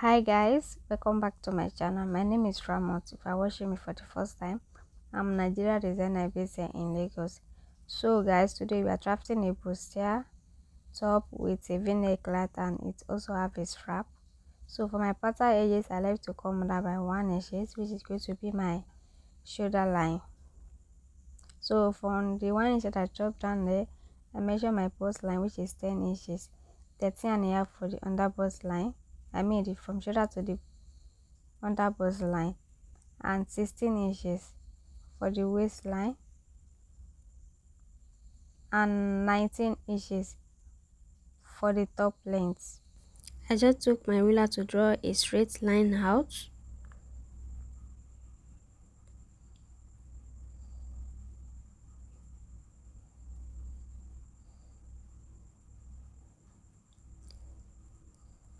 Hi guys, welcome back to my channel. My name is Ramot. If you're watching me for the first time, I'm a Nigeria designer based here in Lagos. So guys, today we are crafting a bustier top with a v-neck lat, and it also have a strap. So for my pattern edges, I like to come down by 1 inches, which is going to be my shoulder line. So from the 1 inch that I chopped down there, I measure my bust line, which is 10 inches, 13 and a half for the under bust line. I made it from shoulder to the under bust line, and 16 inches for the waistline, and 19 inches for the top length. I just took my ruler to draw a straight line out.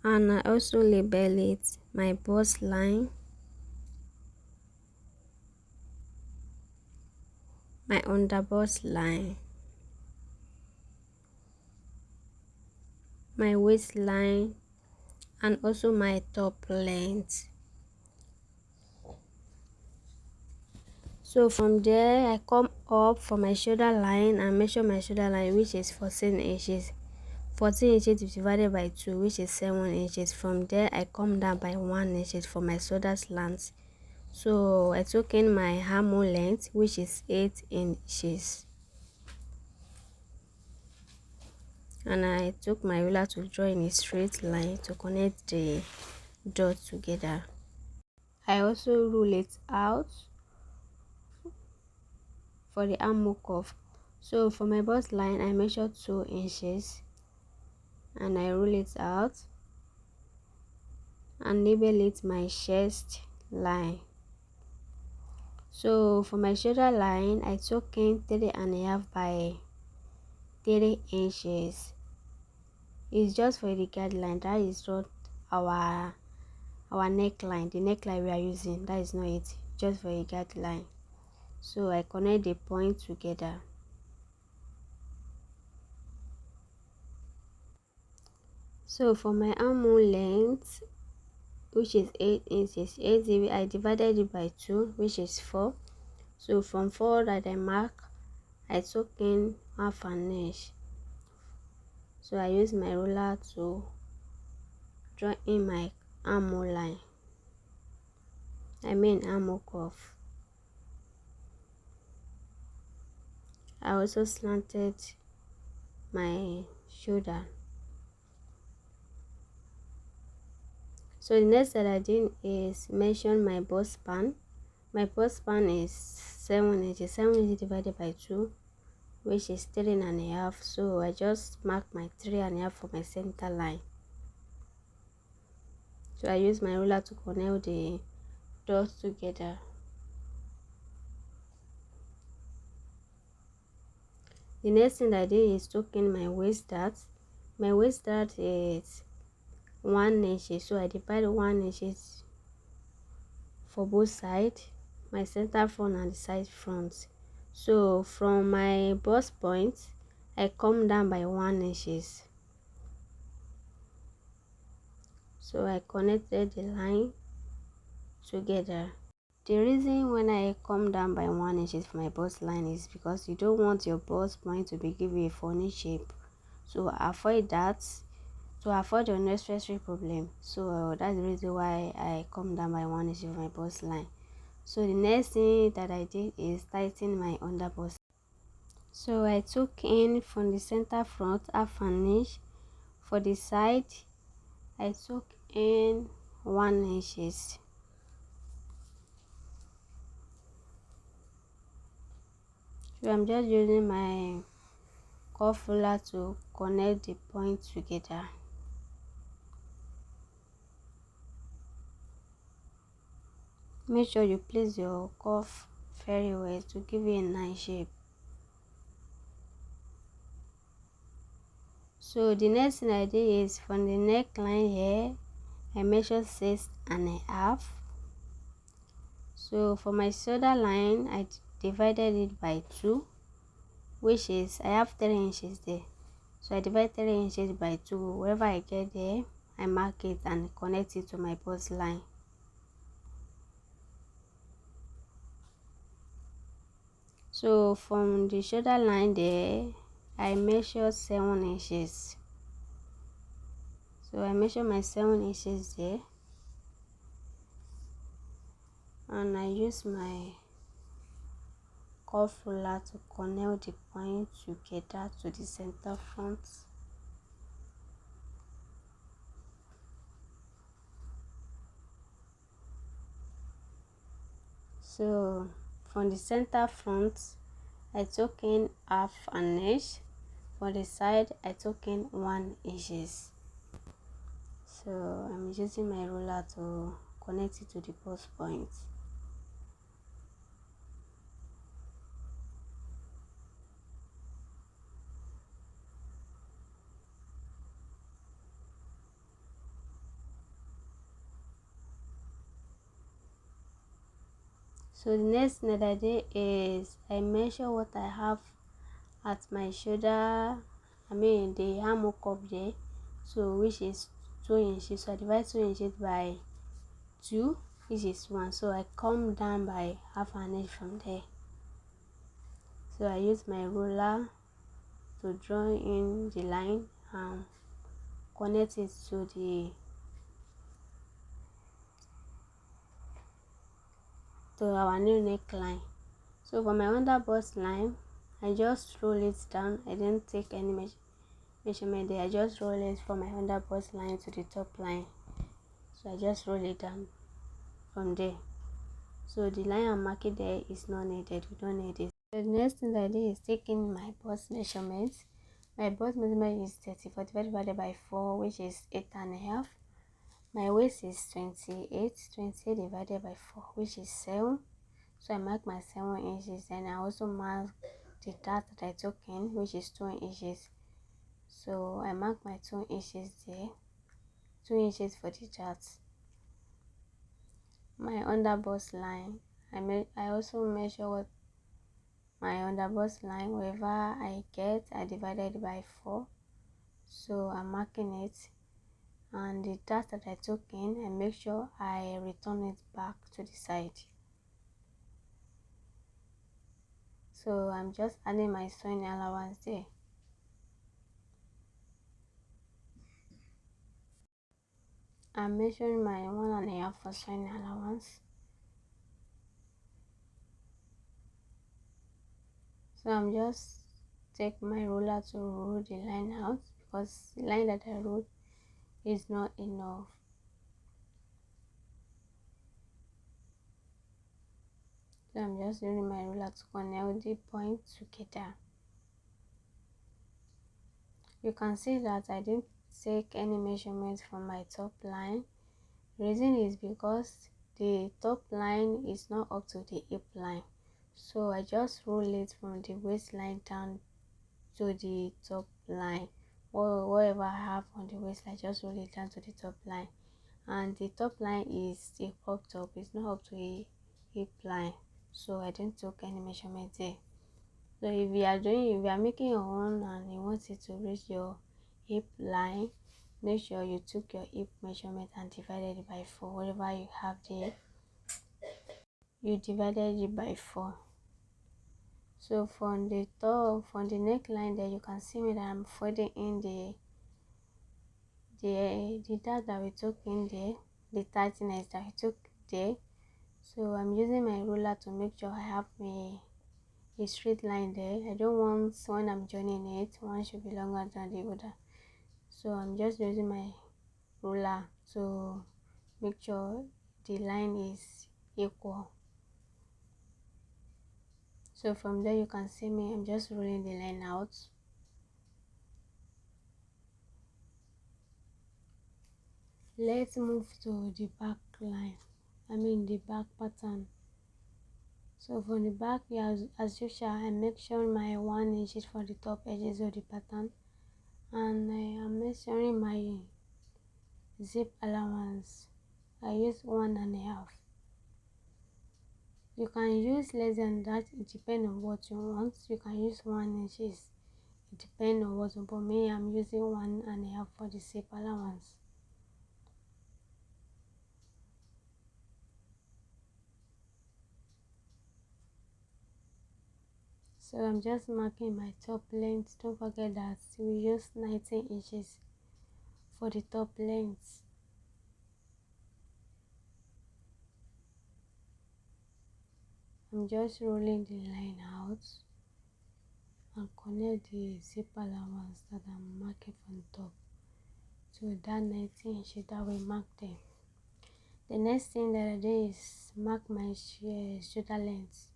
And I also label it my bust line, my under bust line, my waistline, and also my top length. So from there I come up for my shoulder line and measure my shoulder line, which is 14 inches. 14 inches divided by 2, which is 7 inches. From there I come down by 1 inch for my shoulder slant. So I took in my armhole length, which is 8 inches, and I took my ruler to draw in a straight line to connect the dots together. I also rule it out for the armhole cuff. So for my bust line I measured 2 inches and I rule it out and label it my chest line. So for my shoulder line I took in 3.5 by 3 inches. It's just for the guideline, that is not our neckline. The neckline we are using, that is not it, just for a guideline. So I connect the point together. So for my armhole length, which is 8 inches, I divided it by 2, which is 4. So from 4 that I mark, I took in half an inch. So I use my ruler to draw in my armhole line, armhole cuff. I also slanted my shoulder. So the next that I did is measure my bust span. My bust span is 7 inches. 7 inches divided by 2, which is 3.5. So I just mark my 3.5 for my center line. So I use my ruler to connect the dots together. The next thing I did is took in my waist dart. My waist dart is 1 inch, so I divide 1 inch for both sides, my center front and the side front. So from my bust point I come down by 1 inch. So I connected the line together. The reason when I come down by 1 inch for my bust line is because you don't want your bust point to be given a funny shape. So avoid that, to avoid the unnecessary problem. So that's the reason why I come down by 1 inch for my bust line. So the next thing that I did is tighten my under bust. So I took in from the center front half an inch. For the side I took in 1 inch. So I'm just using my cuff ruler to connect the points together. Make sure you place your cuff very well to give you a nice shape. So the next thing I did is from the neckline here I measured 6.5. So for my shoulder line I divided it by 2, which is I have 3 inches there. So I divide 3 inches by 2. Wherever I get there I mark it and connect it to my bust line. So from the shoulder line there, I measure 7 inches. So I measure my 7 inches there, and I use my curve ruler to connect the point together to the center front. So from the center front, I took in half an inch. For the side, I took in 1 inches. So I'm using my ruler to connect it to the bust point. So the next thing that I did is I measure what I have at my shoulder, the armhole cup there, so which is 2 inches. So I divide 2 inches by 2, which is 1. So I come down by half an inch from there. So I use my ruler to draw in the line and connect it to our new neckline. So for my under bust line, I just roll it down. I didn't take any measurement there. I just roll it from my under bust line to the top line. So I just roll it down from there. So the line I'm marking there is not needed. We don't need it. So the next thing that I did is taking my bust measurement. My bust measurement is 34 divided by 4, which is 8.5. My waist is 28 divided by 4, which is 7. So I mark my 7 inches, and I also mark the dart that I took in, which is 2 inches. So I mark my 2 inches there, 2 inches for the dart. My under bust line, I also measure what my under bust line, wherever I get, I divided it by 4. So I'm marking it, and the dart that I took in, I make sure I return it back to the side. So I'm just adding my sewing allowance there. I'm measuring my 1.5 for sewing allowance. So I'm just take my ruler to roll the line out, because the line that I wrote is not enough. So I'm just using my ruler to connect the point together. You can see that I didn't take any measurements from my top line. The reason is because the top line is not up to the hip line. So I just roll it from the waistline down to the top line, or whatever I have on the waistline, just roll it down to the top line. And the top line is the crop top, it's not up to a hip line, so I didn't take any measurement there. So if you are making your own and you want it to reach your hip line, make sure you took your hip measurement and divided it by 4. Whatever you have there, you divided it by 4. So from the top, from the neckline there, you can see me that I'm folding in the dart that we took in there, the tightness that we took there. So I'm using my ruler to make sure I have a straight line there. I don't want, when I'm joining it, one should be longer than the other. So I'm just using my ruler to make sure the line is equal. So from there you can see me, I'm just rolling the line out. Let's move to the back line, the back pattern. So from the back, as usual, I make sure my 1 inches for the top edges of the pattern, and I am measuring my zip allowance. I use 1.5. You can use less than that, it depends on what you want. You can use 1 inches, it depends on what, but me, I'm using 1.5 for the zip allowance. So I'm just marking my top length. Don't forget that we use 19 inches for the top length. I'm just rolling the line out and connect the zip allowance that I'm marking from top to that 19 inches that we marked there. The next thing that I do is mark my shoulder length.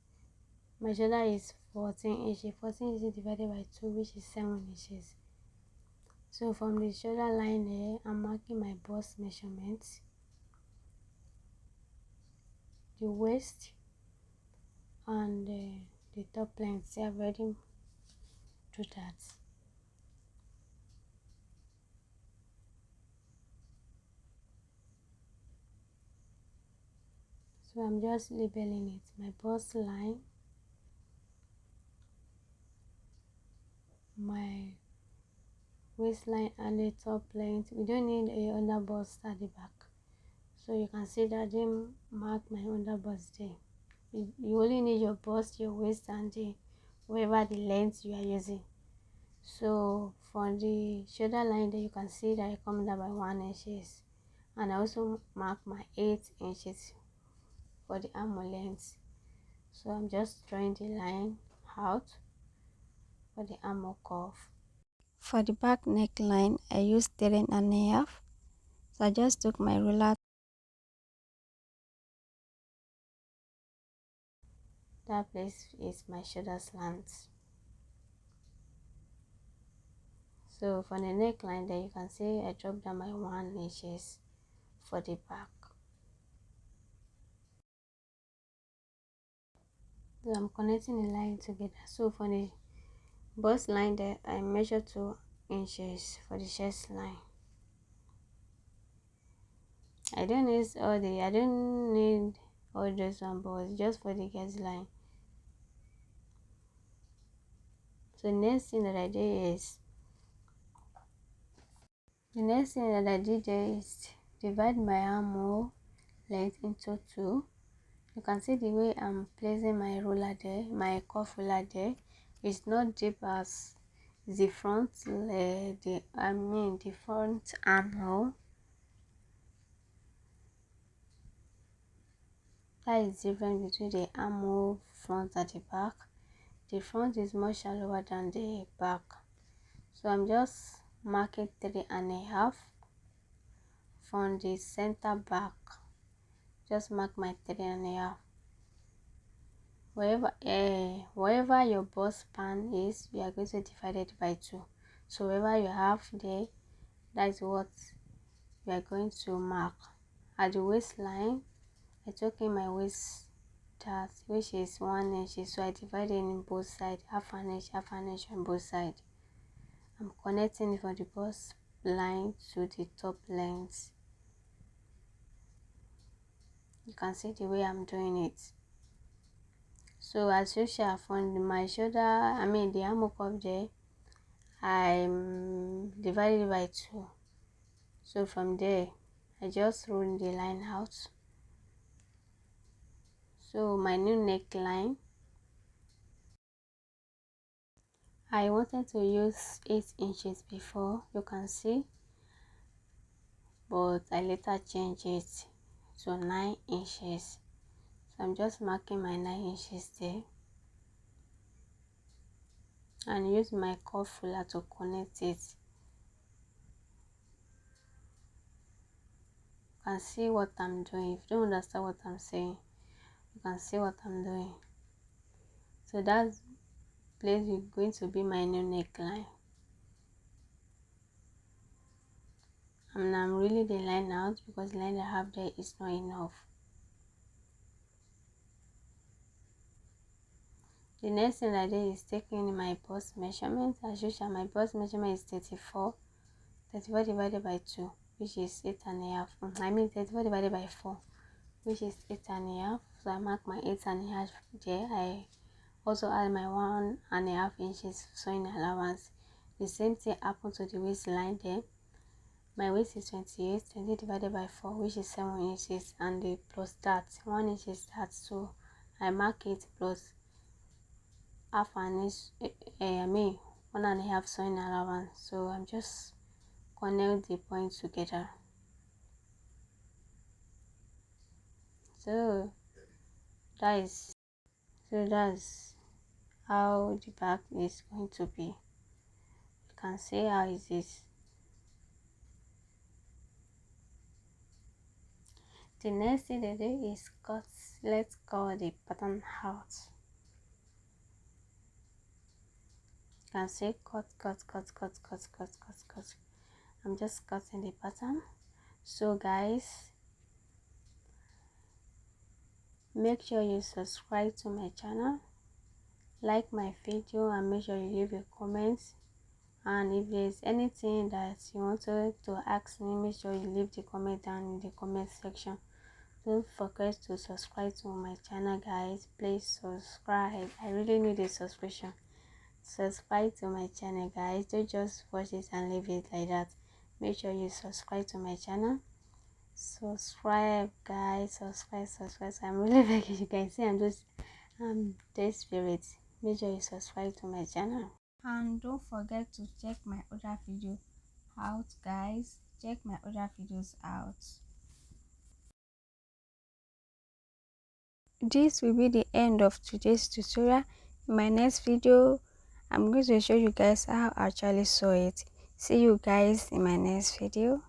My shoulder is 14 inches. 14 inches divided by 2, which is 7 inches. So from the shoulder line there, I'm marking my bust measurements, the waist, and the top length. See, I've already do that. So I'm just labeling it. My bust line, my waistline, and the top length. We don't need a under bust at the back. So you can see that I didn't mark my under bust there. You only need your bust, your waist, and whatever the length you are using. So for the shoulder line there, you can see that I come down by 1 inches, and I also mark my 8 inches for the armhole length. So I'm just drawing the line out for the armhole curve. For the back neckline, I used 3.5. So I just took my ruler. That place is my shoulder slant. So for the neckline there, you can see I dropped down by 1 inches for the back. So I'm connecting the line together. So for the bust line there, I measure 2 inches for the chest line. I don't need all those one, but just for the guest line. So next thing that I did is divide my armhole length into 2. You can see the way I'm placing my ruler there, my cuff ruler there, is not deep as the front the front armhole. That is different between the armhole front and the back. The front is much shallower than the back. So I'm just marking 3.5 from the center back. Just mark my 3.5. Wherever your bust span is, we are going to divide it by 2. So wherever you have there, that is what we are going to mark. At the waistline, I took in my waist dart, which is 1 inch, so I divided in both sides, half an inch on both sides. I'm connecting it from the bust line to the top length. You can see the way I'm doing it. So as usual, from my shoulder, the armhole cuff there, I divided it by 2. So from there, I just roll the line out. So my new neckline, I wanted to use 8 inches before, you can see, but I later changed it to 9 inches. So I'm just marking my 9 inches there and use my cuff ruler to connect it. You can see what I'm doing. If you don't understand what I'm saying, you can see what I'm doing. So that's place is going to be my new neckline. And I'm really the line out because the line I have there is not enough. The next thing I did is taking my bust measurement. As usual, my bust measurement is 34 divided by 2, which is 8.5. 34 divided by 4, which is 8.5. So I mark my 8.5 there. I also add my 1.5 inches sewing allowance. The same thing happened to the waistline there. My waist is 28, 20 divided by 4, which is 7 inches, and the plus that 1 inch is that, so I mark it plus half an inch, I mean 1.5 sewing allowance. So I'm just connect the points together. So that is that's how the back is going to be. You can see how it is. The next thing they do is cut. Let's cut the pattern out. You can see cut. I'm just cutting the pattern. So guys, make sure you subscribe to my channel, like my video, and make sure you leave a comment. And if there's anything that you wanted to ask me, make sure you leave the comment down in the comment section. Don't forget to subscribe to my channel, guys. Please subscribe. I really need a subscription. Subscribe to my channel, guys. Don't just watch it and leave it like that. Make sure you subscribe to my channel. Subscribe, guys. Subscribe. I'm really begging you guys. See, I'm desperate. Make sure you subscribe to my channel. And don't forget to check my other video out, guys. Check my other videos out. This will be the end of today's tutorial. In my next video, I'm going to show you guys how I actually sew it. See you guys in my next video.